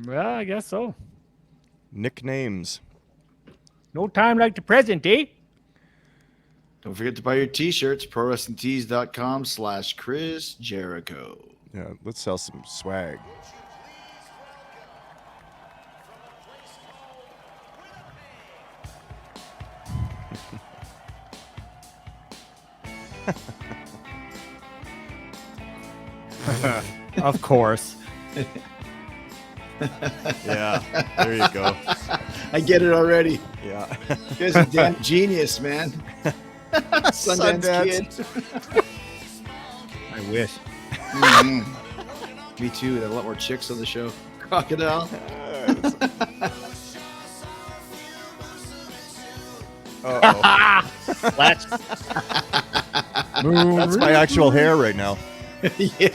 Yeah, I guess so. Nicknames. No time like the present, eh? Don't forget to buy your t-shirts, prowrestlingtees.com/Chris Jericho. Yeah, let's sell some swag. Of course. Yeah, there you go. I get it already. Yeah. You guys are damn genius, man. Sundance Kid. I wish. Me too. There are a lot more chicks on the show. Crocodile. Uh-oh. Let's. That's my actual hair right now. Yeah.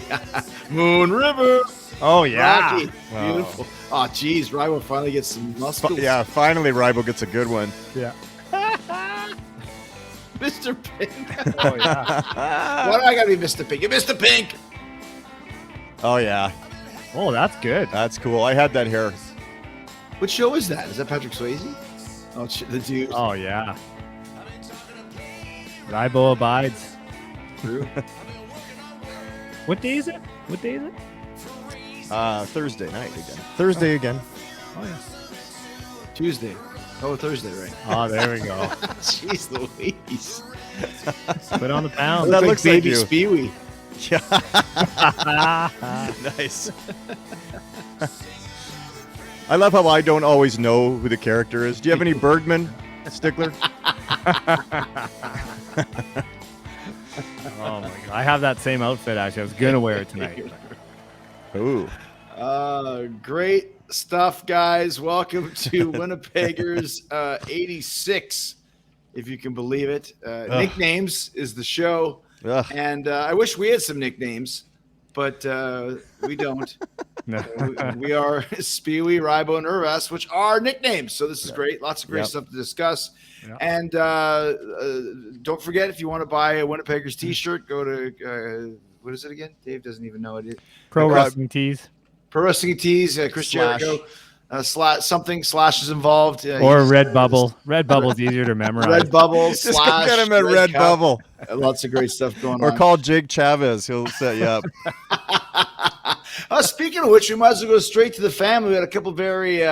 Moon River. Oh, yeah. Rocky. Wow. Beautiful. Oh, geez. Rybo finally gets some muscles. Yeah, finally Rybo gets a good one. Yeah. Mr. Pink. Oh, yeah. Why do I gotta be Mr. Pink? You're Mr. Pink. Oh, yeah. Oh, that's good. That's cool. I had that hair. What show is that? Is that Patrick Swayze? Oh, the dude. Oh, yeah. Rybo abides. True. What day is it? What day is it? Thursday night again. Thursday again. Oh, yeah. Tuesday. Oh, Thursday, right? Oh, there we go. Jeez Louise. Put on the pound. That Looks looks like like baby you. Speewee. Yeah. Nice. I love how I don't always know who the character is. Do you have any Bergman, Stickler? Oh, my God. I have that same outfit, actually. I was going to wear it tonight. Ooh. Great stuff, guys. Welcome to Winnipeggers 86, if you can believe it. Nicknames is the show. Ugh. And I wish we had some nicknames, but we don't. We are Spewy, Rybo, and Urvas, which are nicknames. So this is great. Lots of great stuff to discuss. Yeah. And don't forget, if you want to buy a Winnipeggers t-shirt, go to, what is it again? Dave doesn't even know it. Pro Wrestling Tees. Pro Wrestling Tees, Chris Slash. Jericho. Slash is involved. Or Redbubble. Redbubble's easier to memorize. Redbubble, Just go Slash. get him at Red Cup. Redbubble. Lots of great stuff going Or on. call Jake Chavez. He'll set you up. Speaking of which, we might as well go straight to the family. We had a couple very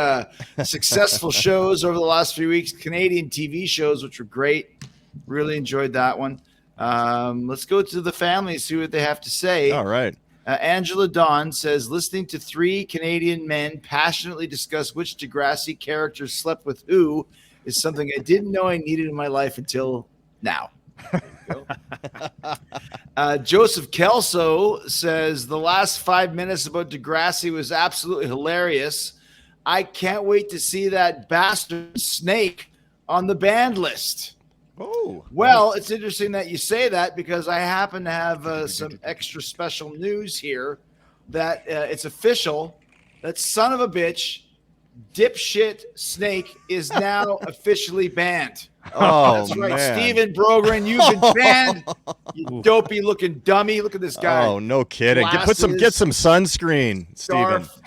successful shows over the last few weeks, Canadian TV shows, which were great. Really enjoyed that one. Let's go to the family and see what they have to say. All right. Angela Dawn says, listening to three Canadian men passionately discuss which Degrassi characters slept with who is something I didn't know I needed in my life until now. Joseph Kelso says, the last 5 minutes about Degrassi was absolutely hilarious. I can't wait to see that bastard Snake on the banned list. Oh. Well, it's interesting that you say that because I happen to have some extra special news here that it's official that son of a bitch, Dipshit Snake, is now officially banned. Oh, That's right. man. Steven Brogren, you've been banned. You dopey looking dummy. Look at this guy. Oh, no kidding. Get some Glasses, sunscreen, Steven. scarf,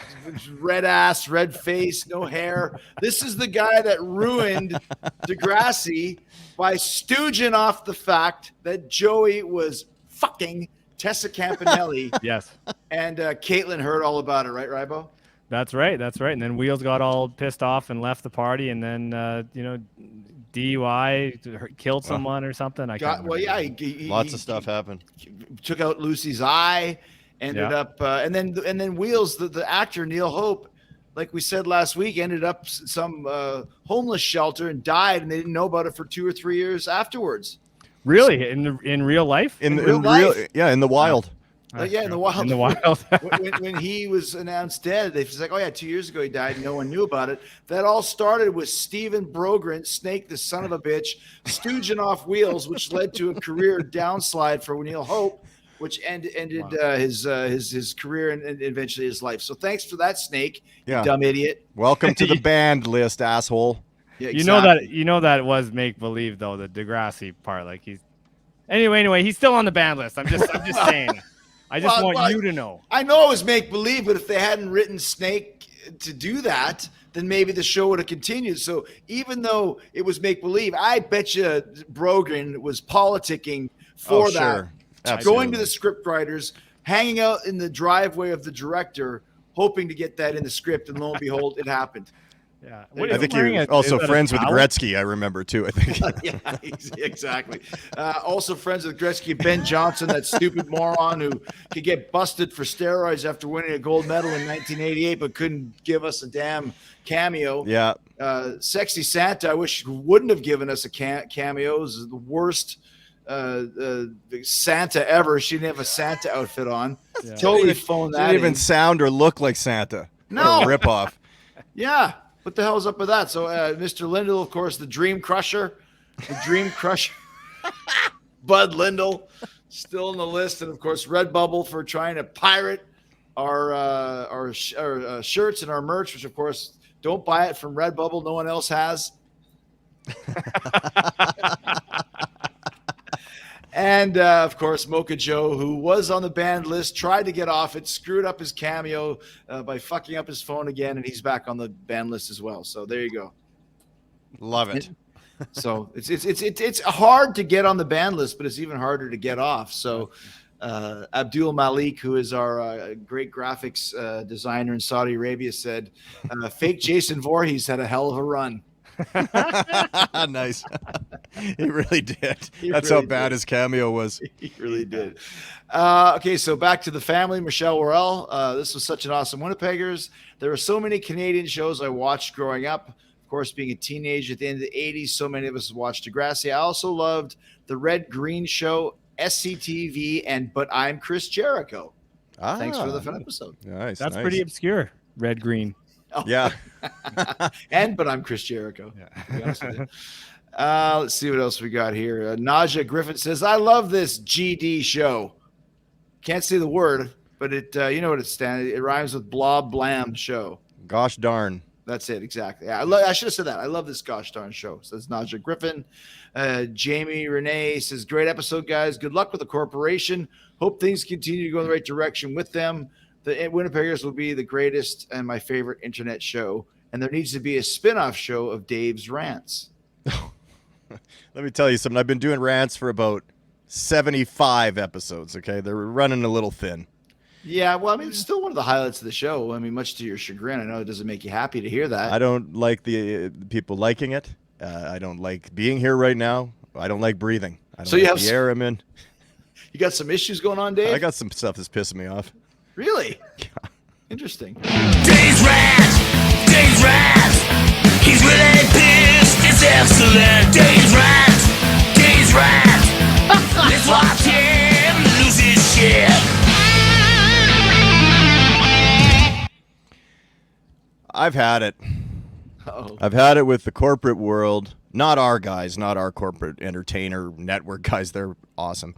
red ass, red face, no hair. This is the guy that ruined Degrassi by stooging off the fact that Joey was fucking Tessa Campanelli. Yes. And Caitlin heard all about it, right, Rybo? That's right. That's right. And then Wheels got all pissed off and left the party. And then, DUI, killed someone or something. I can't remember. Lots of stuff happened. Took out Lucy's eye, ended up, and then Wheels, the actor Neil Hope, like we said last week, ended up some homeless shelter and died, and they didn't know about it for 2 or 3 years afterwards. Really? In real life? In real real, life. yeah, in the wild. Yeah, in the wild. In the wild. when he was announced dead, they was like, "Oh yeah, 2 years ago he died. No one knew about it." That all started with Steven Brogren, Snake, the son of a bitch, stooging off Wheels, which led to a career downslide for Neil Hope, which ended his career and eventually his life. So thanks for that, Snake. Yeah. You dumb idiot. Welcome to the banned list, asshole. Yeah, You know that was make believe though, the Degrassi part. Like anyway, he's still on the ban list. I'm just saying. I just want you to know. I know it was make believe, but if they hadn't written Snake to do that, then maybe the show would have continued. So even though it was make-believe, I bet you Brogan was politicking for that. Sure. Going to the script writers, hanging out in the driveway of the director, hoping to get that in the script, and lo and behold, it happened. Yeah, I think you're also friends with Gretzky, I remember, too, I think. Yeah, exactly. Also friends with Gretzky, Ben Johnson, that stupid moron who could get busted for steroids after winning a gold medal in 1988, but couldn't give us a damn cameo. Yeah. Sexy Santa, I wish wouldn't have given us a cameo. It was the worst Santa ever. She didn't have a Santa outfit on. Yeah. Totally phoned that Didn't even in. sound or look like Santa. No. What a ripoff. Yeah. What the hell is up with that? So, Mr. Lindell, of course, the Dream Crusher. The Dream Crusher. Bud Lindell, still on the list. And, of course, Redbubble for trying to pirate our shirts and our merch, which, of course, don't buy it from Redbubble. No one else has. And, of course, Mocha Joe, who was on the banned list, tried to get off it, screwed up his cameo by fucking up his phone again, and he's back on the banned list as well. So there you go. Love it. So it's hard to get on the banned list, but it's even harder to get off. So Abdul Malik, who is our great graphics designer in Saudi Arabia, said, fake Jason Voorhees had a hell of a run. Nice. He really did. That's really how bad did. his cameo was. He really did. Okay, so back to the family. Michelle Worrell. This was such an awesome Winnipeggers. There were so many Canadian shows I watched growing up. Of course, being a teenager at the end of the 80s, so many of us watched Degrassi. I also loved the Red Green Show, SCTV, and But I'm Chris Jericho. Thanks for the fun episode. Nice. That's nice. pretty obscure. Red green. Oh. Yeah. And But I'm Chris Jericho. Yeah. To be honest with you. Let's see what else we got here. Naja Griffin says, I love this GD show. Can't say the word, but it you know what it stands. It rhymes with blob blam show. Gosh darn. That's it, exactly. Yeah, I should have said that. I love this gosh darn show. Says Naja Griffin. Jamie Renee says, great episode, guys. Good luck with the corporation. Hope things continue to go in the right direction with them. The Winnipeggers will be the greatest and my favorite internet show. And there needs to be a spin-off show of Dave's rants. Let me tell you something. I've been doing rants for about 75 episodes, okay? They're running a little thin. Yeah, well, I mean, it's still one of the highlights of the show. I mean, much to your chagrin. I know it doesn't make you happy to hear that. I don't like the people liking it. I don't like being here right now. I don't like breathing. I don't So you like have the air I'm in. You got some issues going on, Dave? I got some stuff that's pissing me off. Really? Interesting. Dave's rant! Dave's rant! He's really pissed, it's excellent. Dave's rant! Dave's rant! Let's watch him lose his shit. I've had it. Uh-oh. I've had it with the corporate world. Not our guys, not our corporate entertainer network guys. They're awesome.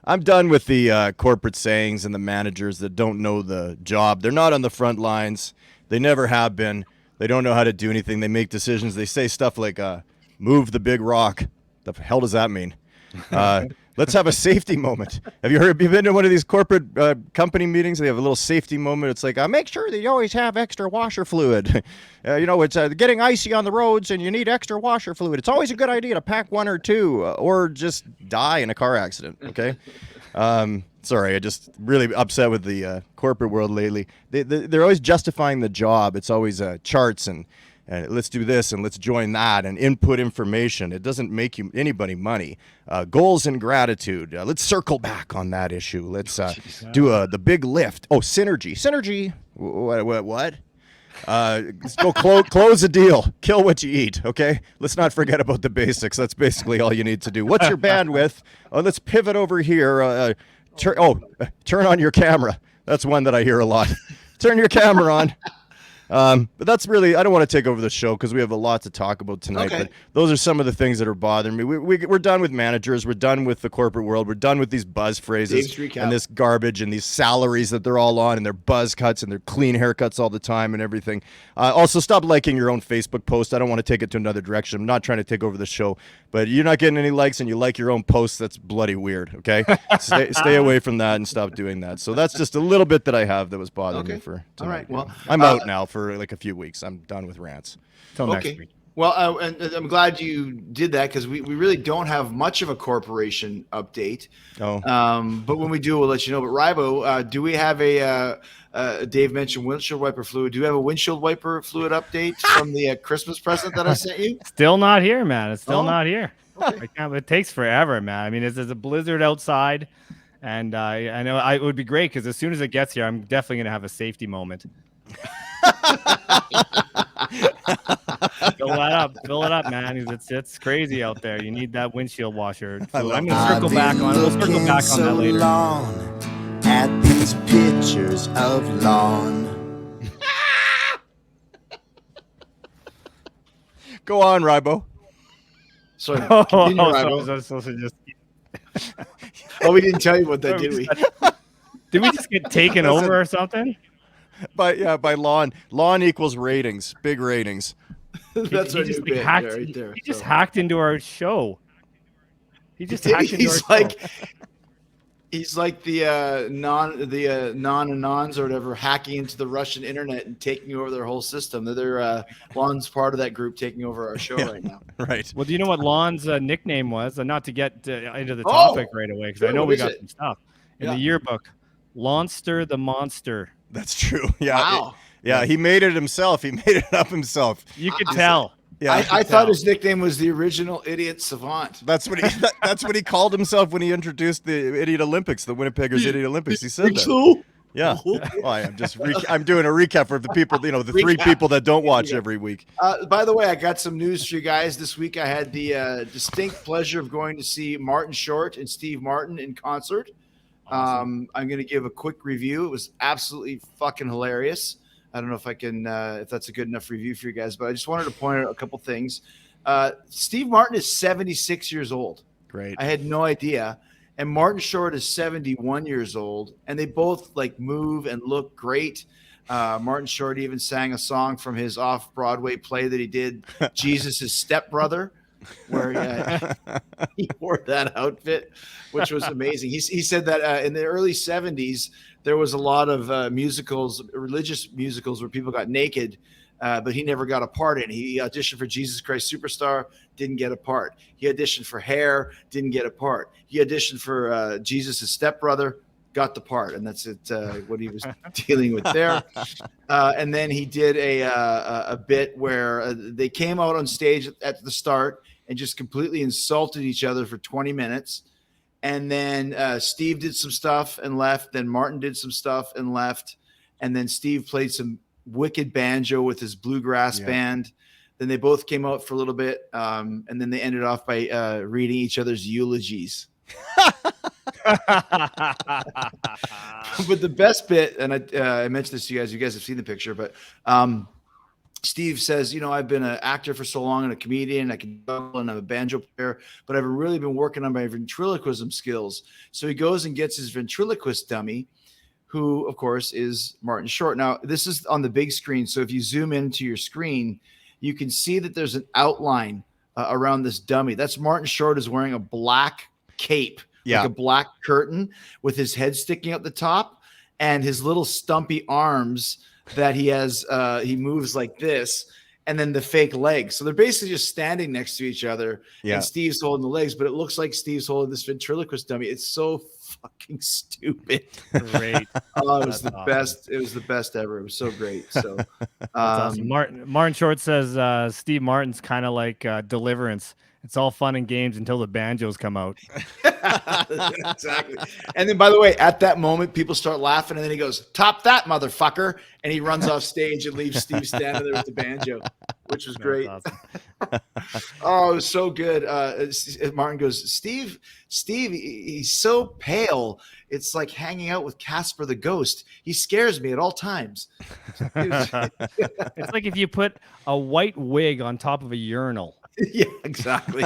I'm done with the corporate sayings and the managers that don't know the job. They're not on the front lines. They never have been. They don't know how to do anything. They make decisions. They say stuff like, move the big rock. The hell does that mean? Let's have a safety moment. Have you been to one of these corporate company meetings? They have a little safety moment. It's like, make sure that you always have extra washer fluid. It's getting icy on the roads and you need extra washer fluid. It's always a good idea to pack one or two or just die in a car accident, okay? Sorry, I just really upset with the corporate world lately. They're always justifying the job. It's always charts and let's do this and let's join that and input information. It doesn't make anybody money. Goals and gratitude. Let's circle back on that issue. Let's do the big lift. Oh, synergy. Synergy. What? Let's go close the deal. Kill what you eat. Okay. Let's not forget about the basics. That's basically all you need to do. What's your bandwidth? Let's pivot over here. Turn on your camera. That's one that I hear a lot. Turn your camera on. But that's really, I don't want to take over the show because we have a lot to talk about tonight. Okay. But those are some of the things that are bothering me. We're done with managers. We're done with the corporate world. We're done with these buzz phrases Dave's recap. and this garbage and these salaries that they're all on and their buzz cuts and their clean haircuts all the time and everything. Also, stop liking your own Facebook post. I don't want to take it to another direction. I'm not trying to take over the show. But you're not getting any likes and you like your own posts. That's bloody weird, okay? Stay away from that and stop doing that. So that's just a little bit that I have that was bothering me for tonight. All right, well, I'm out now for for like a few weeks. I'm done with rants. Till next week. Well, and I'm glad you did that because we really don't have much of a corporation update. Oh. But when we do, we'll let you know. But Rybo, do we have Dave mentioned windshield wiper fluid. Do you have a windshield wiper fluid update from the Christmas present that I sent you? Still not here, man. It's still not here. Okay. It takes forever, man. I mean, there's a blizzard outside, and I know it would be great because as soon as it gets here, I'm definitely going to have a safety moment. Fill it up, man. It's crazy out there. You need that windshield washer. So I'm gonna circle back on. We'll circle back on that later. Long at these pictures of lawn. Go on, Rybo. Sorry, continue, Rybo. So I was supposed to just... We didn't tell you what that, did we? Did we just get taken over or something? By lawn. Lawn equals ratings. Big ratings. That's our new bit right there. He just hacked into our show. He just hacked into our show. He's like the non-anons or whatever, hacking into the Russian internet and taking over their whole system. Lon's part of that group taking over our show right now. Right. Well, do you know what Lon's nickname was? And not to get into the topic right away, because I know we got some stuff in the yearbook. Lonster the Monster. That's true. Yeah. Wow. He made it himself. He made it up himself. You could tell. Yeah, I thought his nickname was the original Idiot Savant. That's what he called himself when he introduced the Idiot Olympics, the Winnipeggers Idiot Olympics. He said that. So? Yeah. I'm doing a recap for the people, the three people that don't watch every week. By the way, I got some news for you guys. This week I had the distinct pleasure of going to see Martin Short and Steve Martin in concert. Awesome. I'm going to give a quick review. It was absolutely fucking hilarious. I don't know if I can, if that's a good enough review for you guys, but I just wanted to point out a couple things. Steve Martin is 76 years old. Great. I had no idea. And Martin Short is 71 years old, and they both like move and look great. Martin Short even sang a song from his off-Broadway play that he did, Jesus' Stepbrother, where he wore that outfit, which was amazing. He said that in the early 70s, there was a lot of religious musicals where people got naked, but he never got a part in. He auditioned for Jesus Christ Superstar, didn't get a part. He auditioned for Hair, didn't get a part. He auditioned for Jesus' Stepbrother, got the part, and that's what he was dealing with there. And then he did a bit where they came out on stage at the start and just completely insulted each other for 20 minutes. And then Steve did some stuff and left. Then Martin did some stuff and left. And then Steve played some wicked banjo with his bluegrass band. Then they both came out for a little bit. And then they ended off by reading each other's eulogies. But the best bit, and I mentioned this to you guys have seen the picture, but Steve says, I've been an actor for so long and a comedian, I can juggle and I'm a banjo player, but I've really been working on my ventriloquism skills. So he goes and gets his ventriloquist dummy, who of course is Martin Short. Now this is on the big screen. So if you zoom into your screen, you can see that there's an outline around this dummy. That's Martin Short is wearing a black cape, like a black curtain with his head sticking out the top and his little stumpy arms that he has, he moves like this, and then the fake legs. So they're basically just standing next to each other, and Steve's holding the legs, but it looks like Steve's holding this ventriloquist dummy. It's so fucking stupid. Great. Oh, it was the best. It was the best ever. It was so great. So awesome. Martin Short says Steve Martin's kind of like Deliverance. It's all fun and games until the banjos come out. Exactly. And then, by the way, at that moment, people start laughing, and then he goes, "Top that, motherfucker!" And he runs off stage and leaves Steve standing there with the banjo, which was great. Awesome. Oh, it was so good. Martin goes, Steve, he's so pale. It's like hanging out with Casper the Ghost. He scares me at all times. It's like if you put a white wig on top of a urinal. Yeah, exactly.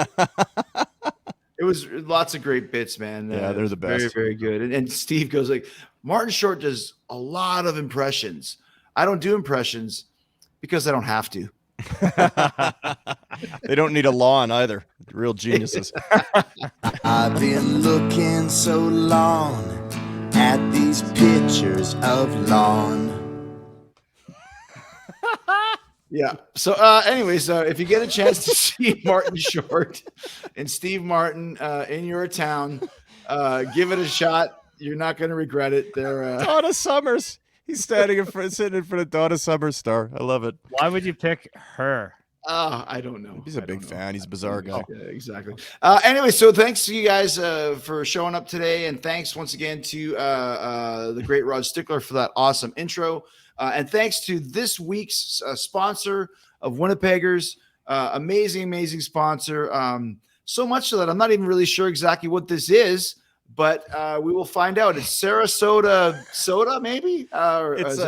It was lots of great bits, man. Yeah, they're the best. Very, very good. And Steve goes like, Martin Short does a lot of impressions. I don't do impressions because I don't have to. They don't need a lawn either. Real geniuses. I've been looking so long at these pictures of lawn. Yeah. So, anyways, if you get a chance to see Martin Short and Steve Martin in your town, give it a shot. You're not going to regret it. They're Donna Summers. He's sitting in front of Donna Summers star. I love it. Why would you pick her? I don't know. He's a big fan. He's a bizarre guy. Yeah, exactly. Anyway, so thanks to you guys for showing up today, and thanks once again to the great Rod Stickler for that awesome intro, and thanks to this week's sponsor of Winnipeggers, amazing sponsor. So much so that I'm not even really sure exactly what this is, but we will find out. It's Sarasota soda, maybe, or is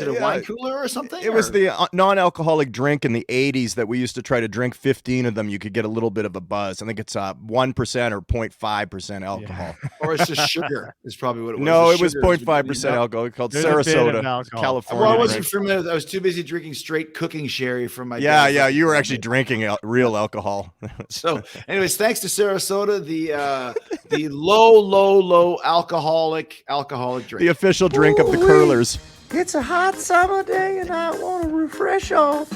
it a wine cooler or something? It was the non-alcoholic drink in the 80s that we used to try to drink 15 of them. You could get a little bit of a buzz. I think it's 1% or 0.5% alcohol. Yeah. Or it's just sugar is probably what it was. No, it was 0.5% alcohol. It's called Sarasota, California. Well, I wasn't familiar. I was too busy drinking straight cooking sherry from my Yeah, you were actually drinking real alcohol. So, anyways, thanks to Sarasota, the low alcoholic drink. The official drink of the curlers. It's a hot summer day and I want to refresh off,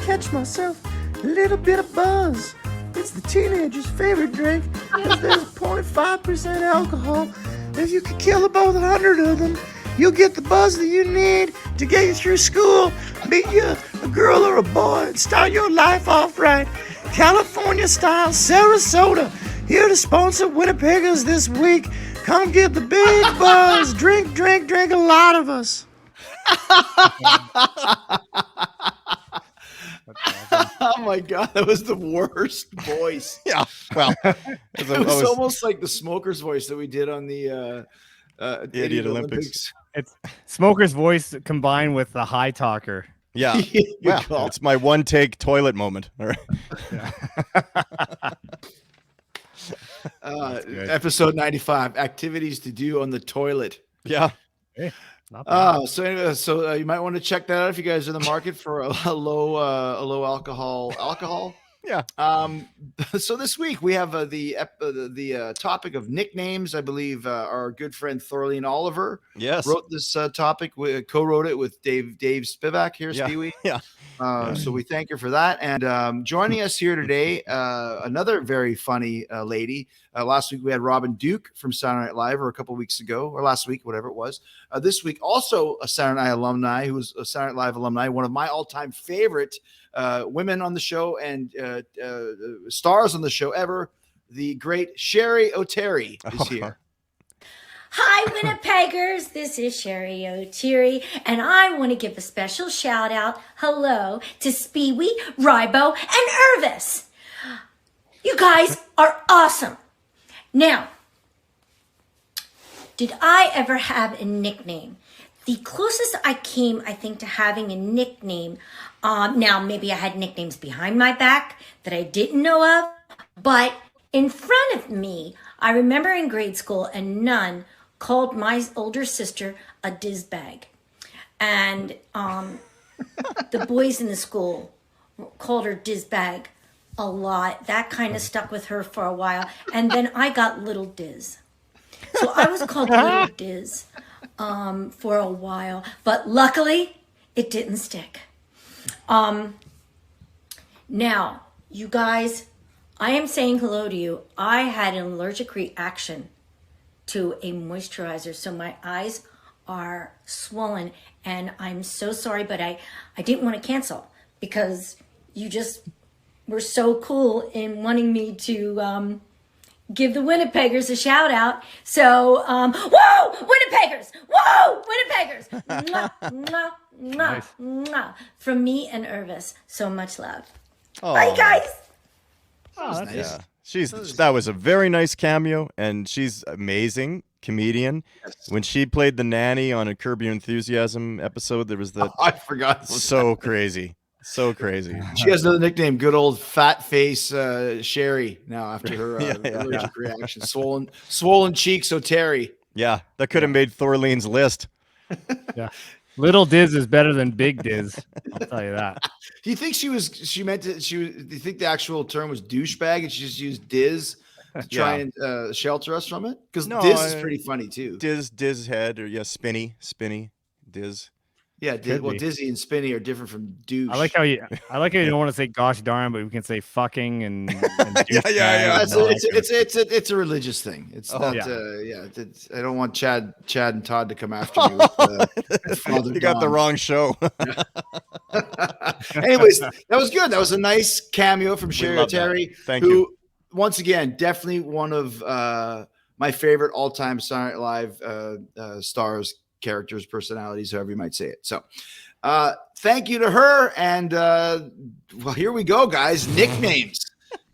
catch myself a little bit of buzz. It's the teenager's favorite drink because there's 0.5% alcohol. If you can kill about 100 of them, you'll get the buzz that you need to get you through school, meet you a girl or a boy, and start your life off right. California style Sarasota, here to sponsor Winnipeggers this week. Come get the big buzz. Drink a lot of us. Oh my god, that was the worst voice. Yeah, well, it was almost like the smoker's voice that we did on the Idiot Olympics. It's smoker's voice combined with the high talker. Yeah, well, it's my one take toilet moment. All right. Episode 95: activities to do on the toilet. Yeah. Hey. So anyway, you might want to check that out if you guys are in the market for a low alcohol. Yeah. So this week we have the topic of nicknames. I believe our good friend Thorleen Oliver wrote this topic. Co-wrote it with Dave Spivak here, Stewie. Yeah. So we thank her for that. And joining us here today, another very funny lady. Last week we had Robin Duke from Saturday Night Live, or a couple weeks ago, or last week, whatever it was. This week, also a Saturday Night alumni, who was a Saturday Night Live alumni, one of my all-time favorite women on the show and stars on the show ever. The great Sherry O'Terry is here. Hi, Winnipeggers. This is Sherry O'Terry, and I want to give a special shout out, hello, to Speewee, Rybo, and Irvis. You guys are awesome. Now, did I ever have a nickname? The closest I came, I think, to having a nickname, now maybe I had nicknames behind my back that I didn't know of, but in front of me, I remember in grade school a nun called my older sister a dizbag. And the boys in the school called her dizbag a lot. That kind of stuck with her for a while. And then I got Little Diz. So I was called Little Diz for a while. But luckily, it didn't stick. Now, you guys, I am saying hello to you. I had an allergic reaction to a moisturizer, so my eyes are swollen, and I'm so sorry, but I didn't want to cancel because you just were so cool in wanting me to give the Winnipeggers a shout out. So, whoa, Winnipeggers! Whoa, Winnipeggers! Mwah, mwah, mwah, Nice. mwah. From me and Irvis, so much love. Oh. Bye, guys. Oh, that's Yeah. That was a very nice cameo, and she's amazing comedian. Yes. When she played the nanny on a Curb Your Enthusiasm episode, there was the I forgot. so crazy. So crazy. She has another nickname, good old fat face Sherry. Now after her allergic reaction, swollen cheeks. O'Terry. Yeah, that could have made Thorleen's list. Yeah. Little Diz is better than Big Diz. I'll tell you that. Do you think do you think the actual term was douchebag and she just used Diz to try and shelter us from it? Because No, Diz is pretty funny too. Diz head, or spinny, Diz. Yeah, Dizzy and Spinny are different from douche. I like how you don't want to say gosh darn, but we can say fucking and Yeah. It's a religious thing. It's not. I don't want Chad and Todd to come after me. With, Father you got Don. the wrong show. Anyways, that was good. That was a nice cameo from Sherry Terry. Thank you. Once again, definitely one of my favorite all-time Saturday Night Live stars, characters, personalities, however you might say it. So thank you to her. And well, here we go, guys. Nicknames.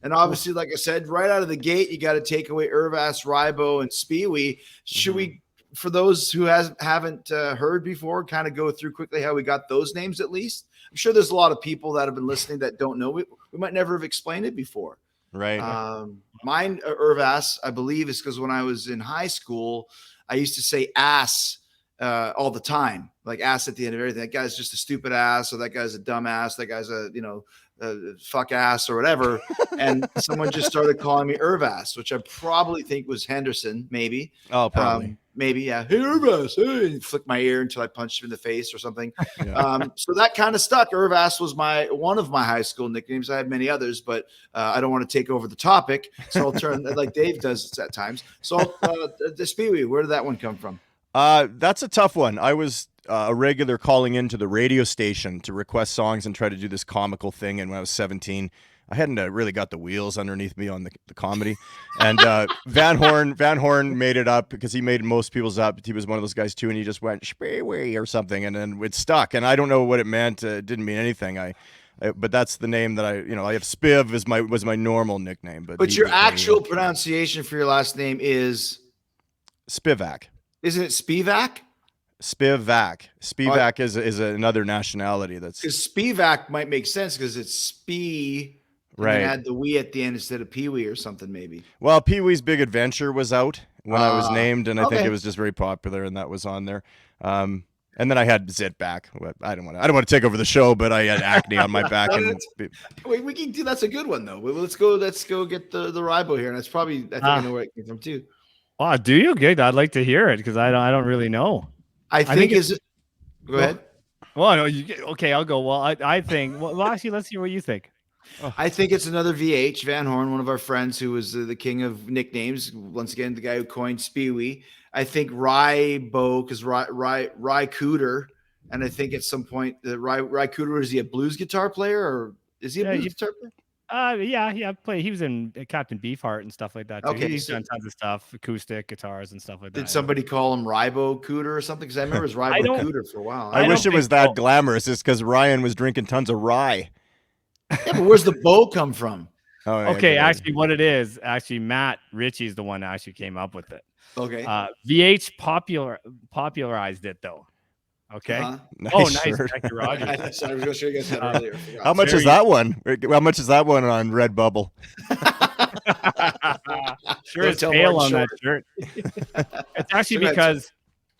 And obviously, like I said, right out of the gate, you got to take away Irvas, Rybo, and Speewee. Should we, for those who haven't heard before, kind of go through quickly how we got those names at least? I'm sure there's a lot of people that have been listening that don't know. We might never have explained it before. Right. Mine, Irvas, I believe, is because when I was in high school, I used to say ass all the time, like ass at the end of everything. That guy's just a stupid ass, or that guy's a dumb ass, that guy's a fuck ass or whatever. And someone just started calling me Irvas, which I probably think was Henderson, maybe. Oh, probably. Maybe, yeah. Hey, Irvas, hey, and flick my ear until I punched him in the face or something. So that kind of stuck. Irvas was one of my high school nicknames. I had many others, but I don't want to take over the topic, so I'll turn like Dave does at times. So the Speewee, where did that one come from? That's a tough one. I was a regular calling into the radio station to request songs and try to do this comical thing. And when I was 17, I hadn't really got the wheels underneath me on the comedy. And Van Horn made it up because he made most people's up. He was one of those guys too, and he just went Speewee or something, and then it stuck. And I don't know what it meant. It didn't mean anything. But that's the name that I have. Spiv was my normal nickname. But your actual pronunciation for your last name is Spivak. Isn't it Spivak? Spivak. Spivak is another nationality. That's because Spivak might make sense because it's Spee. Right. And had the wee at the end instead of Pee Wee or something, maybe. Well, Pee Wee's Big Adventure was out when I was named, and I think it was just very popular, and that was on there. And then I had Zit back. I don't want to take over the show, but I had acne on my back. We can do. That's a good one though. Let's go get the Rybo here, and that's probably I think I know where it came from too. Oh, do you? Good. I'd like to hear it because I don't really know. I think go ahead. Well, no, okay, I'll go. Well, I think. Well, actually, let's hear what you think. I think it's another VH, Van Horn, one of our friends who was the king of nicknames. Once again, the guy who coined Speewee. I think Rybo, because Ry Cooter, and I think at some point Ry Cooter, is he a blues guitar player or is he a blues guitar player? Yeah, he was in Captain Beefheart and stuff like that too. Okay, he's done tons of stuff, acoustic guitars and stuff like that. Did somebody call him Rybo Cooter or something? Because I remember it was Rybo Cooter for a while. I wish it was that glamorous. It's because Ryan was drinking tons of rye. Yeah, but where's the bow come from? Oh, yeah, okay, actually, what it is, Matt Ritchie's the one that actually came up with it. Okay. VH popularized it though. Okay. Nice nice. shirt. Roger. I was going to show you guys that earlier. How much is that one? How much is that one on Redbubble? Sure, it's pale on that shirt. It's actually because,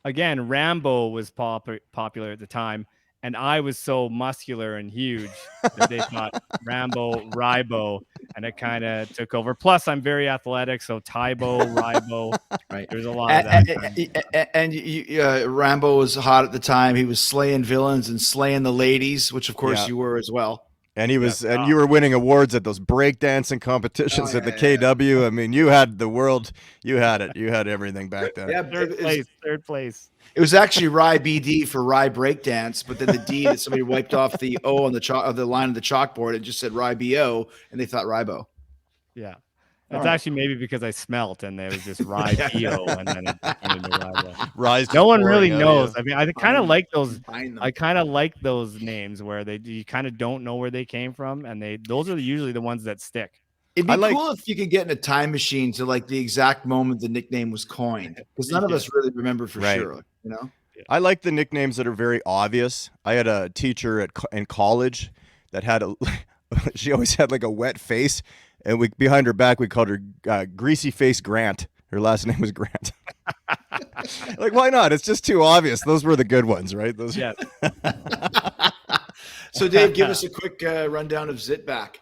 again, Rambo was popular at the time, and I was so muscular and huge that they thought Rambo, Rybo, and it kind of took over. Plus, I'm very athletic, so Tybo, Rybo. Right. There's a lot of that. And Rambo was hot at the time. He was slaying villains and slaying the ladies, which of course you were as well. And he was, and you were winning awards at those breakdancing competitions at the KW. I mean, you had the world. You had it. You had everything back then. Yeah, third place. It was actually Rye BD for Rye Breakdance, but then the D that somebody wiped off the O on the line of the chalkboard. It just said Rye BO, and they thought Rybo. Yeah. That's actually maybe because I smelt and there was just Rye BO and then it turned into Rybo. No one really knows. I mean, I kind of like those. I kind of like those names where you kind of don't know where they came from, and those are usually the ones that stick. It'd be cool if you could get in a time machine to like the exact moment the nickname was coined, because none of us really remember for sure. You know, I like the nicknames that are very obvious. I had a teacher in college that had she always had like a wet face, and behind her back we called her Greasy Face Grant. Her last name was Grant. Like, why not? It's just too obvious. Those were the good ones, right? Those. Yes. So, Dave, give us a quick rundown of Zitback.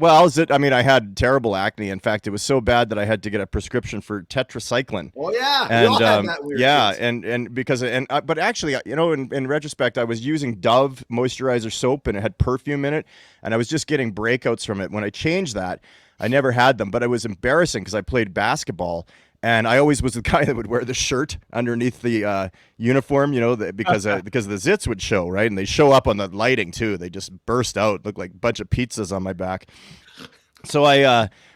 Well, I mean, I had terrible acne. In fact, it was so bad that I had to get a prescription for tetracycline. Oh yeah, we And all had that weird yeah, shit. and because but actually, you know, in retrospect, I was using Dove moisturizer soap and it had perfume in it, and I was just getting breakouts from it. When I changed that, I never had them, but it was embarrassing because I played basketball. And I always was the guy that would wear the shirt underneath the uniform, you know, because the zits would show, right? And they show up on the lighting too. They just burst out, look like a bunch of pizzas on my back. So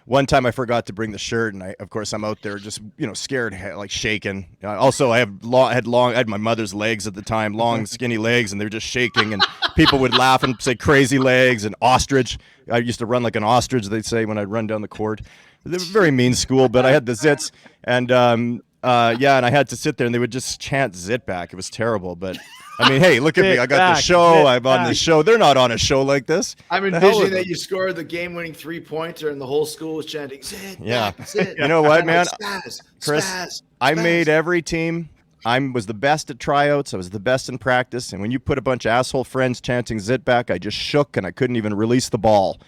one time I forgot to bring the shirt, and of course I'm out there just, you know, scared, like shaking. Also, I had my mother's legs at the time, long skinny legs, and they were just shaking, and people would laugh and say crazy legs and ostrich. I used to run like an ostrich, they'd say, when I'd run down the court. They were very mean school, but I had the zits, and and I had to sit there, and they would just chant "zit back." It was terrible, but I mean, hey, look at me! I got the show. I'm on the show. They're not on a show like this. I'm envisioning that you scored the game-winning 3-pointer, and the whole school was chanting "zit back, zit." You know what, man? Spaz, Chris, spaz, I spaz. made every team. I was the best at tryouts. I was the best in practice, and when you put a bunch of asshole friends chanting "zit back," I just shook, and I couldn't even release the ball.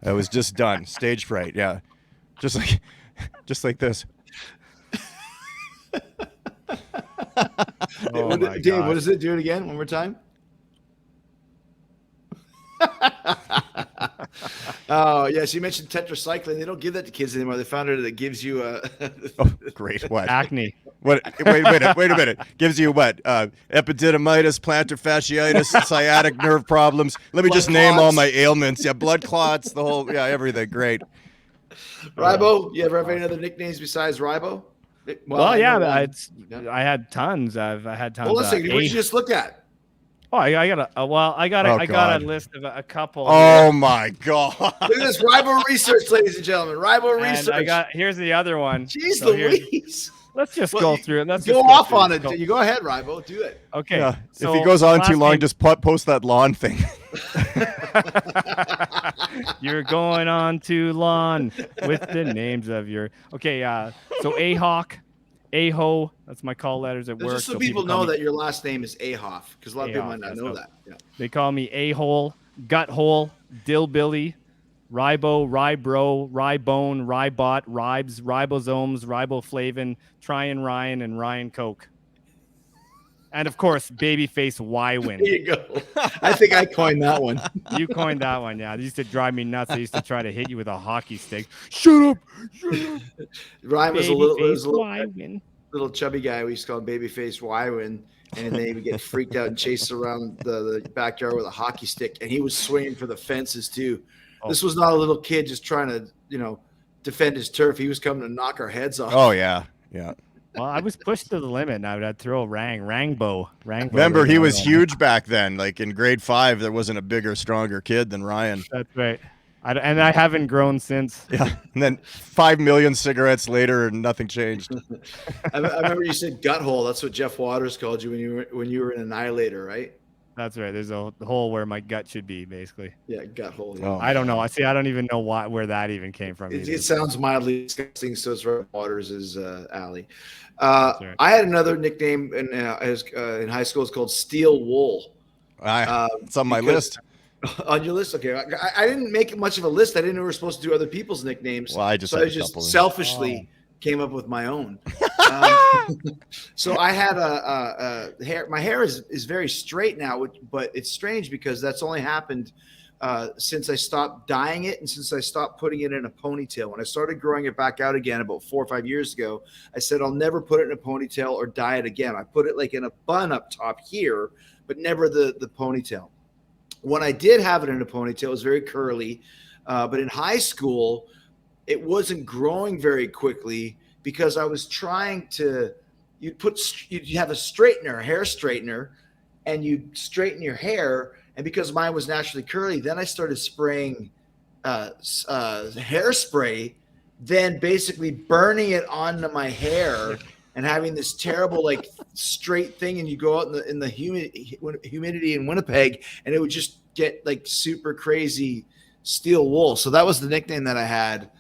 I was just done. Stage fright. Yeah, just like this. Oh Dave, what does it? Do it again, one more time. Oh yes, you mentioned tetracycline. They don't give that to kids anymore. They found out that it gives you Oh, great. What? Acne. What? Wait a minute. Gives you what? Epididymitis, plantar fasciitis, sciatic nerve problems. Let me Blood just name clots. all my ailments. Yeah, blood clots, the whole, everything. Great. Ribo. You ever have any other nicknames besides Ribo? Well, yeah, I I had tons. I had tons. Well, let's see. What did you just look at? Oh, I got a God. list of a couple. Oh here. my God. Look at this Ribo research, ladies and gentlemen. Ribo And research. here's the other one. Jeez So here's- Louise. Let's just Well, go you- through it. Let's Go just off through on it. it. You go ahead, Ribo. Do it. Okay. Yeah. So if he goes on last too long, name- just post that lawn thing. You're going on too long with the names of your. Okay. So Ahawk, Aho. That's my call letters at work. Just so so people call know me- that your last name is Ahoff, because a lot of people might Ahoff, not yes, know no. that. Yeah. They call me A-hole, Gut-hole, Dillbilly, Ribo, Ribro, Ribone, Ribot, Ribes, Ribosomes, Riboflavin, Tryan Ryan, and Ryan Coke. And of course, Babyface There Wywin. you go. I think I coined that one. You coined that one, yeah. It used to drive me nuts. I used to try to hit you with a hockey stick. Shut up! Ryan was a Babyface little Wywin. little chubby guy. We used to call him Babyface Wywin, and then he would get freaked out and chased around the backyard with a hockey stick, and he was swinging for the fences too. This was not a little kid just trying to, defend his turf. He was coming to knock our heads off. Oh, yeah. Yeah. Well, I was pushed to the limit, and I'd throw a Rangbo. Remember, he was huge back then. Like in grade 5, there wasn't a bigger, stronger kid than Ryan. That's right. And I haven't grown since. Yeah. And then 5 million cigarettes later, and nothing changed. I remember you said gut hole. That's what Jeff Waters called you when you were an annihilator, right? That's right. There's a hole where my gut should be, basically. Yeah, gut hole. Yeah. Oh. I don't know. I don't even know where that even came from. It sounds mildly disgusting, so it's right up Waters' alley. right. I had another nickname in high school. It's called Steel Wool. It's on my because- list. On your list, okay. I didn't make much of a list. I didn't know we were supposed to do other people's nicknames. Well, I just so had I a just couple. selfishly came up with my own. So I had a hair. My hair is very straight now, but it's strange because that's only happened since I stopped dyeing it and since I stopped putting it in a ponytail. When I started growing it back out again about 4 or 5 years ago, I said I'll never put it in a ponytail or dye it again. I put it like in a bun up top here, but never the ponytail. When I did have it in a ponytail, it was very curly. But in high school, it wasn't growing very quickly because I was trying to, you'd have a straightener, a hair straightener, and you'd straighten your hair. And because mine was naturally curly, then I started spraying hairspray, then basically burning it onto my hair and having this terrible like straight thing. And you go out in the humidity in Winnipeg, and it would just get like super crazy steel wool. So that was the nickname that I had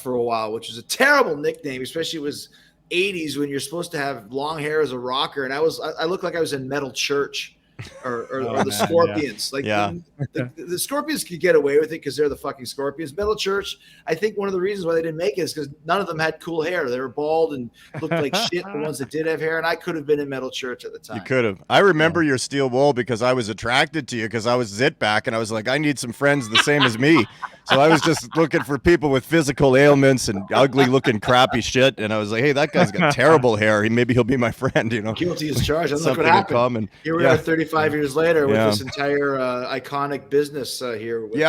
for a while, which was a terrible nickname, especially it was 80s when you're supposed to have long hair as a rocker. And I looked like I was in metal church. or the Scorpions. Like the Scorpions could get away with it because they're the fucking Scorpions. Metal Church, I think one of the reasons why they didn't make it is because none of them had cool hair. They were bald and looked like shit. The ones that did have hair, and I could have been in Metal Church at the time. You could have. I remember your steel wool because I was attracted to you because I was zit back and I was like, I need some friends the same as me. So I was just looking for people with physical ailments and ugly looking crappy shit. And I was like, hey, that guy's got terrible hair. Maybe he'll be my friend, you know. Guilty as charged. And look what happened. Here we are 35 years later with this entire iconic business here. With,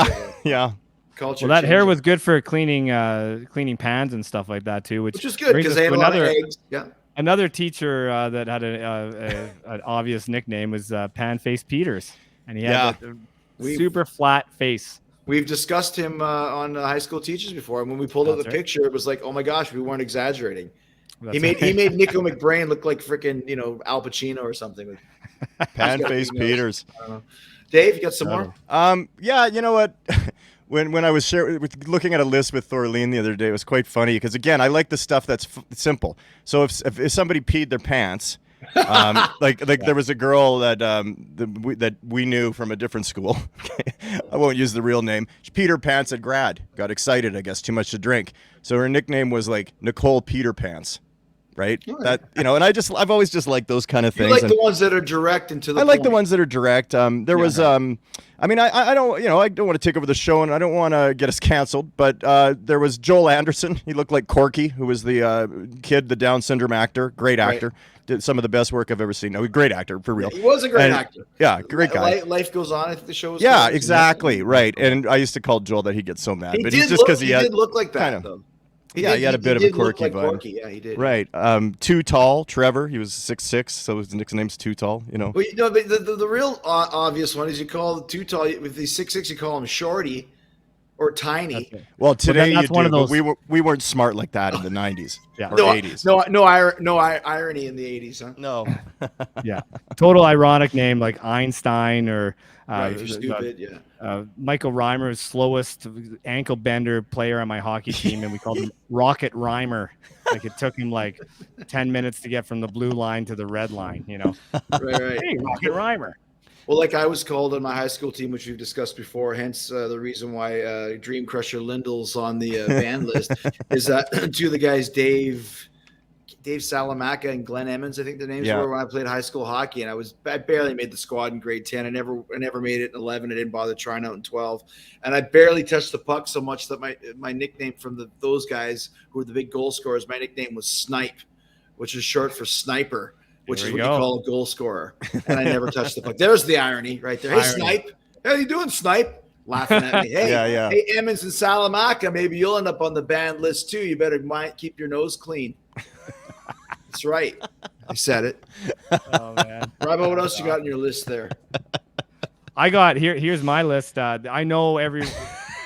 culture. Well, that hair was good for cleaning pans and stuff like that too, which is good because they had a lot of eggs. Yeah. Another teacher that had an obvious nickname was Pan Face Peters, and he had a super flat face. We've discussed him on High School Teachers before, and when we pulled up the picture, it was like, oh my gosh, we weren't exaggerating. He made Nico McBrain look like freaking Al Pacino or something. Pan Face Peters. Dave, you got some more? Yeah, you know what? When I was looking at a list with Thorleen the other day, it was quite funny because again, I like the stuff that's simple. So if somebody peed their pants, like there was a girl that we knew from a different school. I won't use the real name. She peed her pants at grad. Got excited, I guess, too much to drink. So her nickname was like Nicole Peter Pants. Right? That and I've always just liked those kind of things. You like the ones that are direct and to the point. I like the ones that are direct. There was I don't I don't want to take over the show and I don't want to get us canceled, but there was Joel Anderson. He looked like Corky, who was the kid, the Down syndrome actor, great actor. Did some of the best work I've ever seen. No, great actor for real. Yeah, he was a great actor. Yeah, great guy. Life goes on. I think the show was. Yeah, exactly. Right. And I used to call Joel that he gets so mad, but he's just because he did look like that though. He had a bit of a quirky vibe. Yeah, he did. Right. Too Tall, Trevor. He was 6'6", so his nickname's Too Tall. You know. Well, but the real obvious one is you call Too Tall. If he's 6'6", you call him Shorty or Tiny. Well, today that's one of those. We weren't smart like that in the 90s or 80s. No irony in the 80s, huh? No. Yeah. Total ironic name like Einstein or. If you're stupid, Michael Reimer, slowest ankle bender player on my hockey team, and we called him Rocket Reimer. Like it took him like 10 minutes to get from the blue line to the red line, you know. Right. Hey, Rocket Reimer. Well, like I was called on my high school team, which we've discussed before, hence the reason why Dream Crusher Lindell's on the band list, is that two of the guys, Dave Salamanca and Glenn Emmons, I think the names were, when I played high school hockey, and I barely made the squad in grade 10. I never made it in 11. I didn't bother trying out in 12, and I barely touched the puck so much that my nickname from those guys who were the big goal scorers, my nickname was Snipe, which is short for sniper, which is what you call a goal scorer. And I never touched the puck. There's the irony right there. Hey, Snipe, how you doing, Snipe? Laughing at me. Hey, hey, Emmons and Salamanca, maybe you'll end up on the band list too. You better keep your nose clean. That's right. I said it. Oh man, Robo, what else you got on your list there? I got here's my list. I know every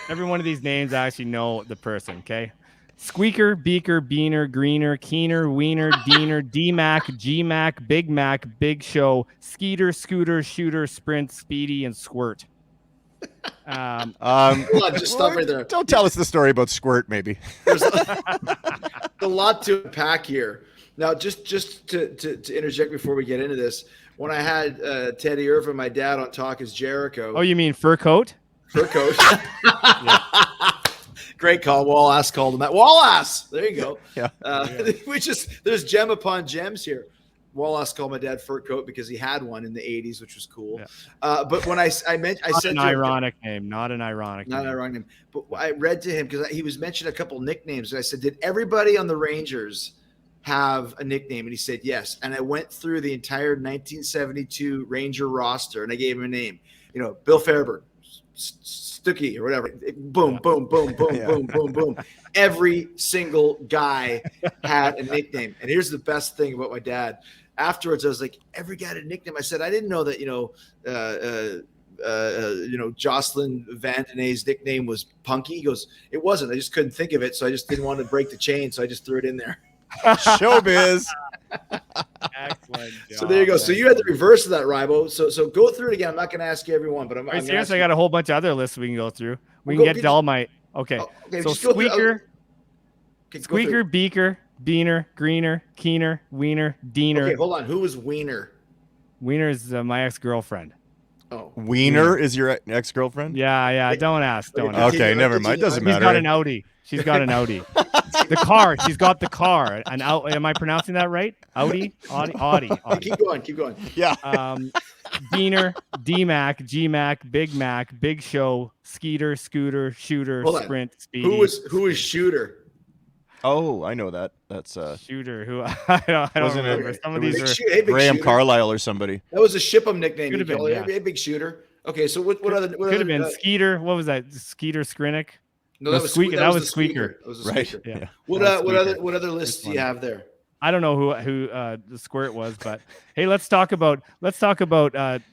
one of these names. I actually know the person. Okay, Squeaker, Beaker, Beaner, Greener, Keener, Wiener, Diener, D-Mac, G-Mac, Big Mac, Big Show, Skeeter, Scooter, Shooter, Sprint, Speedy, and Squirt. Hold on, just stop right there. Don't tell us the story about Squirt, maybe. There's a lot to unpack here. Now, just to interject before we get into this, when I had Teddy Irvin, my dad, on Talk is Jericho. Oh, you mean Fur Coat? Fur Coat. Great call. Wallace called him that. Wallace! There you go. There's gem upon gems here. Wallace called my dad Fur Coat because he had one in the 80s, which was cool. Yeah. But when I said not an ironic name. But I read to him because he was mentioning a couple nicknames, and I said, "Did everybody on the Rangers have a nickname?" And he said yes. And I went through the entire 1972 Ranger roster, and I gave him a name. You know, Bill Fairburn, Stuckey, or whatever. Boom, boom, boom, boom, boom, boom, boom. Every single guy had a nickname. And here's the best thing about my dad. Afterwards, I was like, every guy had a nickname. I said, I didn't know that, Jocelyn Vandenay's nickname was Punky. He goes, it wasn't. I just couldn't think of it, so I just didn't want to break the chain, so I just threw it in there. Showbiz. Excellent job, so there you go. Man. So you had the reverse of that, Ribo. So go through it again. I'm not going to ask you everyone, but I'm seriously, I got a whole bunch of other lists we can go through. We can get to all my okay. So Squeaker, Beaker, Beaner, Greener, Keener, Wiener, Diener. Okay, hold on. Who was Wiener? Wiener is my ex-girlfriend. Oh, Wiener is your ex-girlfriend? Yeah. Don't ask. Don't ask. Okay, never mind. Doesn't She's matter. got an Audi. She's got an Audi. The car. She's got the car. Am I pronouncing that right? Audi. Keep going. Yeah. Wiener, D-Mac, G-Mac, Big Mac, Big Show, Skeeter, Scooter, Shooter, Hold on. Sprint, Speedy. Who is Shooter? Oh, I know that. That's Shooter. Who I don't Wasn't it- remember. Some of it these was are Hey, Big Graham Shooter. Carlisle or somebody. That was a Shipham nickname. Could have You call been, it. yeah. Hey, Big Shooter. Okay, so what other? What could other, have been Skeeter. What was that? Skeeter Skrinick. No, No, that was Squeaker. That was the Squeaker. That was a Right. Squeaker. Yeah. What That was Squeaker. other lists do you have there? I don't know who the squirt was, but hey, let's talk about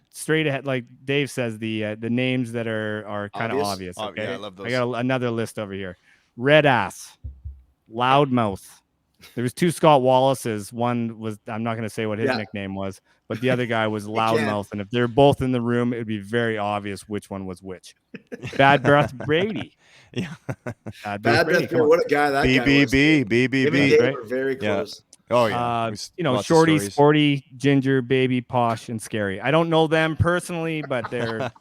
straight ahead, like Dave says, the names that are kind of obvious. Okay, yeah, I love those. I got another list over here. Red Ass, Loudmouth. There was two Scott Wallaces. One was, I'm not going to say what his nickname was, but the other guy was Loudmouth. And if they're both in the room, it'd be very obvious which one was which. Bad Breath Brady. Yeah. Bad Breath Brady. What a guy that guy was. BBB. Him and Dave right? were very close. Oh yeah. Shorty, Stories. Sporty, Ginger, Baby, Posh, and Scary. I don't know them personally, but they're,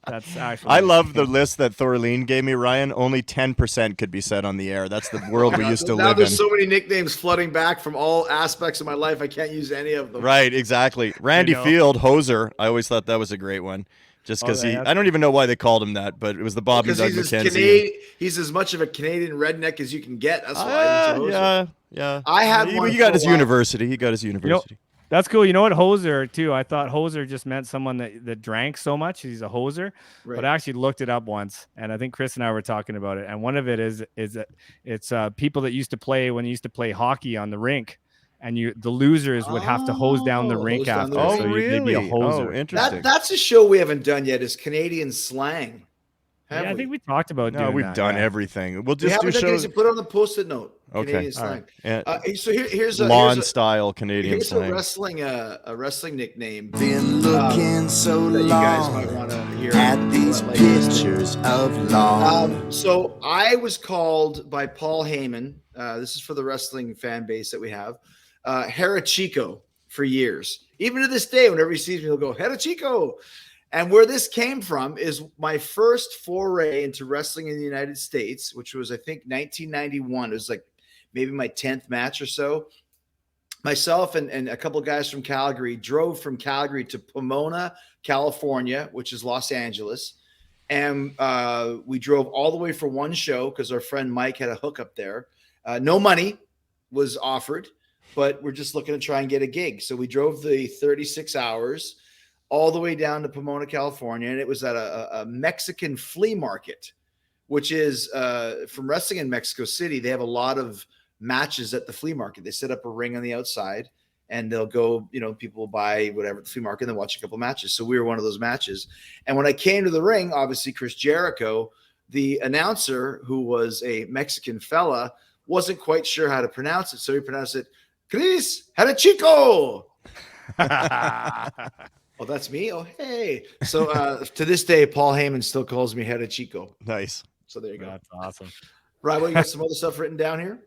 that's actually. I love the list that Thorleen gave me, Ryan. Only 10% could be said on the air. That's the world we used to Now live in. there's so many nicknames flooding back from all aspects of my life. I can't use any of them. Right, exactly. Randy Field, Hoser. I always thought that was a great one. Just because I don't even know why they called him that, but it was the Bobby Doug McKenzie. He's as much of a Canadian redneck as you can get. That's why. Yeah. I had one. He got his university. He got his university. That's cool. You know what, hoser too? I thought hoser just meant someone that drank so much. He's a hoser. Right. But I actually looked it up once, and I think Chris and I were talking about it. And one of it is that it's people that used to play when you used to play hockey on the rink. And the losers would have to hose down the rink after. Oh, so really? They'd be a hoser. Oh, interesting. That's a show we haven't done yet. Is Canadian slang. I think we talked about. No, we've done everything. We'll just do shows. Put on the post-it note. Okay. Canadian slang. Right. So here's lawn style Canadian here's slang. a wrestling nickname. Been looking so that you guys might long want to hear at these pictures of lawn. So I was called by Paul Heyman. This is for the wrestling fan base that we have. Jericho for years. Even to this day, whenever he sees me, he'll go, Jericho. And where this came from is my first foray into wrestling in the United States, which was, I think, 1991. It was like maybe my 10th match or so. Myself and a couple of guys from Calgary drove from Calgary to Pomona, California, which is Los Angeles. And we drove all the way for one show because our friend Mike had a hookup there. No money was offered, but we're just looking to try and get a gig. So we drove the 36 hours all the way down to Pomona, California. And it was at a Mexican flea market, which is from wrestling in Mexico City. They have a lot of matches at the flea market. They set up a ring on the outside and they'll go, people will buy whatever at the flea market and then watch a couple matches. So we were one of those matches. And when I came to the ring, obviously Chris Jericho, the announcer, who was a Mexican fella, wasn't quite sure how to pronounce it. So he pronounced it, Chris Jericho. Oh, that's me? Oh, hey. So to this day, Paul Heyman still calls me Jericho. Nice. So there you go. That's awesome. Right, well, you got some other stuff written down here?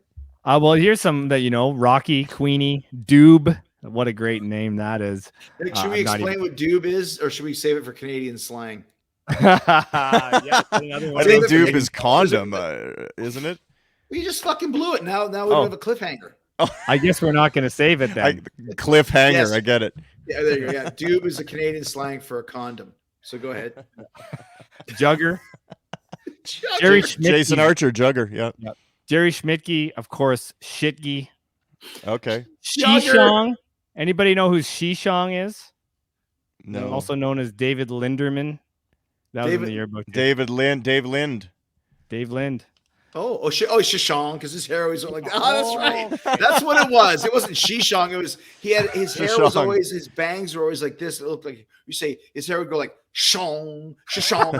Well, here's some that Rocky, Queenie, Doob. What a great name that is. Should we explain what Doob is, or should we save it for Canadian slang? Yeah, I think Doob is condom, isn't it? We just fucking blew it. Now we don't have a cliffhanger. I guess we're not going to save it then. Cliffhanger, Yes. I get it. Yeah, there you go. Yeah, Doob is a Canadian slang for a condom. So go ahead. Jugger. Jerry Schmidt. Jason Archer, Jugger. Yeah. Yep. Jerry Schmidtke, of course, Shitgy. Okay. Shishong. Anybody know who Shishong is? No. Also known as David Linderman. That was in the yearbook. Dave Lind. Dave Lind. Shishong, because his hair always went like that. Oh, that's right. That's what it was. It wasn't Shishong. It was his hair was always, his bangs were always like this. It looked like, you say his hair would go like shong, shishong.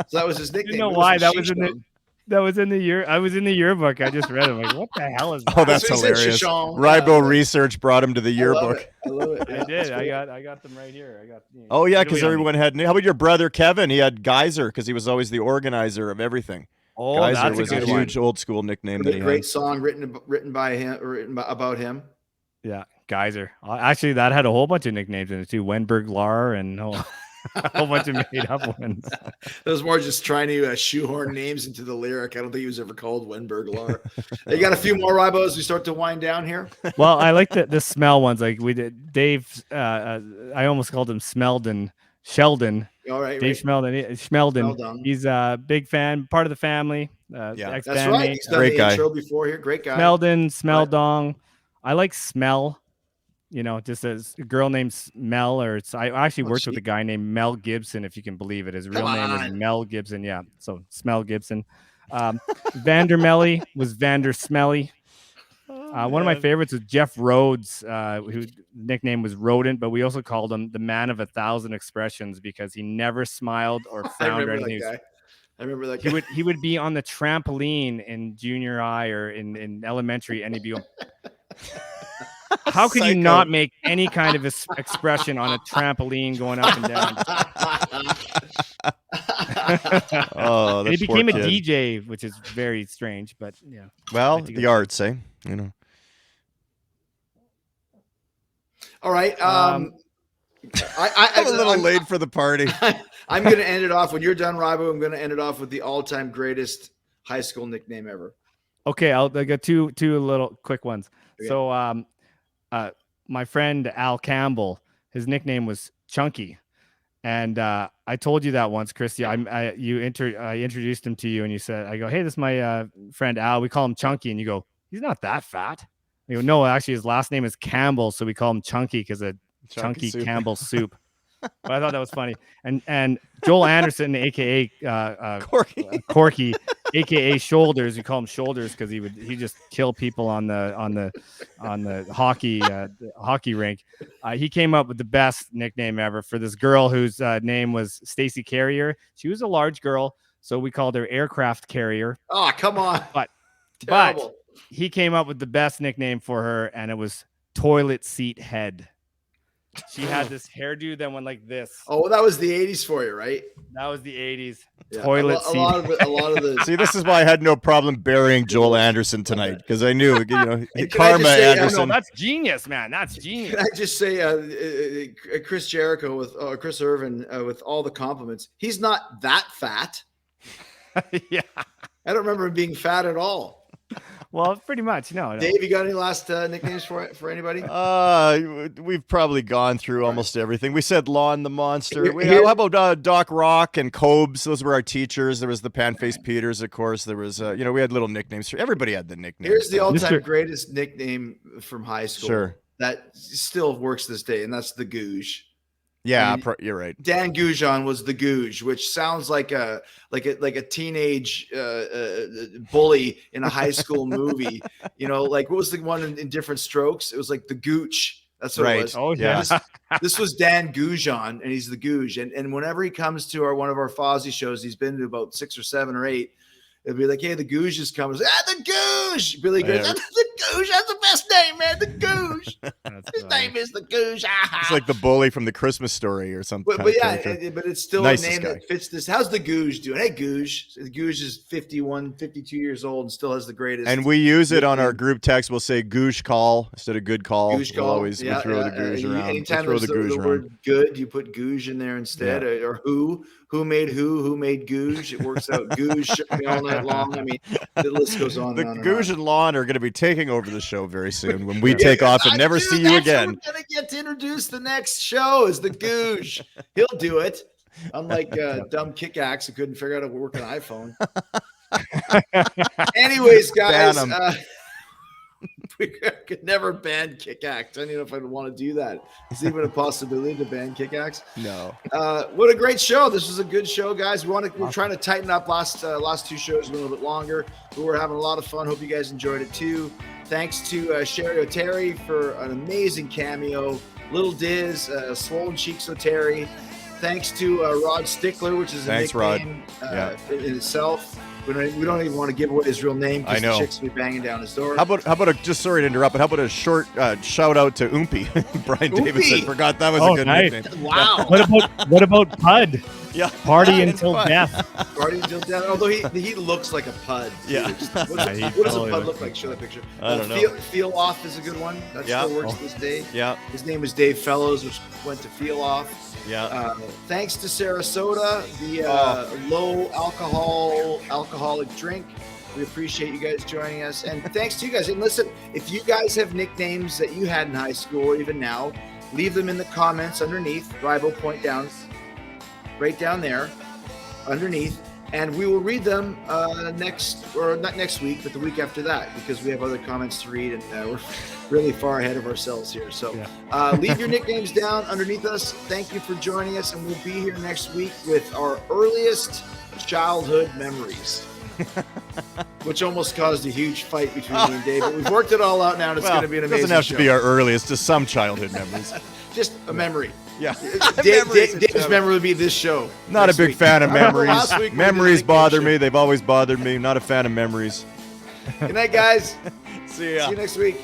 So that was his nickname. You know why that was in the year? I was in the yearbook. I just read it. I'm like, what the hell is that? Oh, that's hilarious. Ribo Research brought him to the yearbook. I love it. I did. Cool. I got them right here. Oh yeah, because everyone had. How about your brother Kevin? He had Geyser because he was always the organizer of everything. Oh, Geyser that's was a good huge old school nickname that he had. Great song written by him, written about him. Yeah, Geyser. Actually, that had a whole bunch of nicknames in it too. Wenberg Lar and a whole bunch of made up ones. Those more just trying to shoehorn names into the lyric. I don't think he was ever called Wenberg Lar. You got a few more, Rybo, as we start to wind down here? Well, I like the smell ones. Like we did Dave, I almost called him Sheldon. All right, Dave Schmeldon. He's a big fan, part of the family. That's right. He's done Great the guy. intro before here. Great guy. Smeldong. I like Smell. Just as a girl named Mel, or I actually worked with a guy named Mel Gibson, if you can believe it. His real name was Mel Gibson. Yeah, so Smell Gibson. Vandermelly was Vander Smelly. One of my favorites was Jeff Rhodes, whose nickname was Rodent, but we also called him the man of 1,000 expressions because he never smiled or frowned or anything. I remember that guy. He would be on the trampoline in junior high or in elementary, and he'd be. How could you not make any kind of expression on a trampoline going up and down? Oh, and he became a DJ, which is very strange, but yeah. Well, the arts, eh? All right. I'm a little late for the party. I'm going to end it off. When you're done, Rybo, I'm going to end it off with the all-time greatest high school nickname ever. Okay, I got two little quick ones. Okay. So, my friend Al Campbell, his nickname was Chunky, and I told you that once, Christy. I introduced him to you, and you said, "I go, hey, this is my friend Al. We call him Chunky," and you go, "He's not that fat." I go, "No, actually, his last name is Campbell, so we call him Chunky because of Chunky soup. Campbell soup." But I thought that was funny. And Joel Anderson, aka Corky, aka Shoulders, we call him Shoulders because he just kill people on the hockey rink. He came up with the best nickname ever for this girl whose name was Stacy Carrier. She was a large girl, so we called her Aircraft Carrier. Oh, come on! But he came up with the best nickname for her, and it was Toilet Seat Head. She had this hairdo that went like this. Oh, well, that was the 80s for you, right? That was the 80s. Yeah. Toilet seat. A lot of the. See, this is why I had no problem burying Joel Anderson tonight because I knew, Karma Anderson. No, that's genius, man. That's genius. Can I just say, Chris Jericho with Chris Irvin with all the compliments. He's not that fat. Yeah. I don't remember him being fat at all. Well, pretty much. No. Dave, you got any last nicknames for anybody? We've probably gone through almost everything. We said Lon the Monster. How about Doc Rock and Cobes? Those were our teachers. There was the Pan-Faced Peters, of course. There was, we had little nicknames. Everybody had the nicknames. Here's the all-time greatest nickname from high school. Sure. That still works this day, and that's the Googe. Yeah, you're right. Dan Goujon was the Googe, which sounds like a teenage bully in a high school movie. Like what was the one in Different Strokes? It was like the Gooch. That's what it was. Oh yeah. This was Dan Goujon, and he's the Googe. And whenever he comes to one of our Fozzy shows, he's been to about 6 or 7 or 8. It'll be like, hey, the Googe is coming. The Googe. Billy goes, the Googe. That's the best name, man. The Googe. His name is the Googe. It's like the bully from the Christmas Story or something. But it's still a name that fits this. How's the Googe doing? Hey, Googe. The Googe is 51, 52 years old and still has the greatest. And we use it on our group text. We'll say Googe call instead of good call. Googe call. We throw the Googe around. Anytime there's the word good, you put Googe in there instead. Yeah. Or who made who made Googe. It works out. Googe shook me all night long. I mean, the list goes on. The Googe and Lon are going to be taking over the show very soon when we take off and never see you again. We're going to get to introduce the next show is the Googe. He'll do it. Unlike dumb Kickaxe who couldn't figure out how to work an iPhone. Anyways, guys, we could never ban Kickaxe. I don't know if I'd want to do that. Is even a possibility to ban Kickaxe? No. What a great show! This was a good show, guys. We're trying to tighten up last 2 shows a little bit longer, but we're having a lot of fun. Hope you guys enjoyed it too. Thanks to Sherry O'Terry for an amazing cameo. Little Diz, Swollen Cheeks O'Terry. Thanks to Rod Stickler, which is a nickname in itself. We don't even want to give away his real name because the chicks will be banging down his door. How about just sorry to interrupt, but how about a short shout out to Oompy? Brian Davidson. Forgot that was a good nickname. Wow. What about Pud? Yeah. Party And until fun. death. Party until death. Although he looks like a pud. too. Yeah. What Yeah, he does a totally pud looks look like? Show that picture. I don't know. Feel Off is a good one. That Yeah. still works to this day. Yeah. His name was Dave Fellows, which went to Feel Off. Yeah. Thanks to Sarasota, the low alcoholic drink. We appreciate you guys joining us. And thanks to you guys. And listen, if you guys have nicknames that you had in high school or even now, leave them in the comments underneath. Rival point down, right down there, underneath. And we will read them not next week, but the week after that, because we have other comments to read, and we're really far ahead of ourselves here. So leave your nicknames down underneath us. Thank you for joining us, and we'll be here next week with our earliest childhood memories, which almost caused a huge fight between me and Dave. But we've worked it all out now, and it's going to be an amazing It doesn't have show. to be our earliest, just some childhood memories. Just a memory. Yeah. Dave's memory would be this show. Not a next big week. fan of I remember memories. last week we did Memories the nickname bother show. me. They've always bothered me. Not a fan of memories. Good night, guys. See ya. See you next week.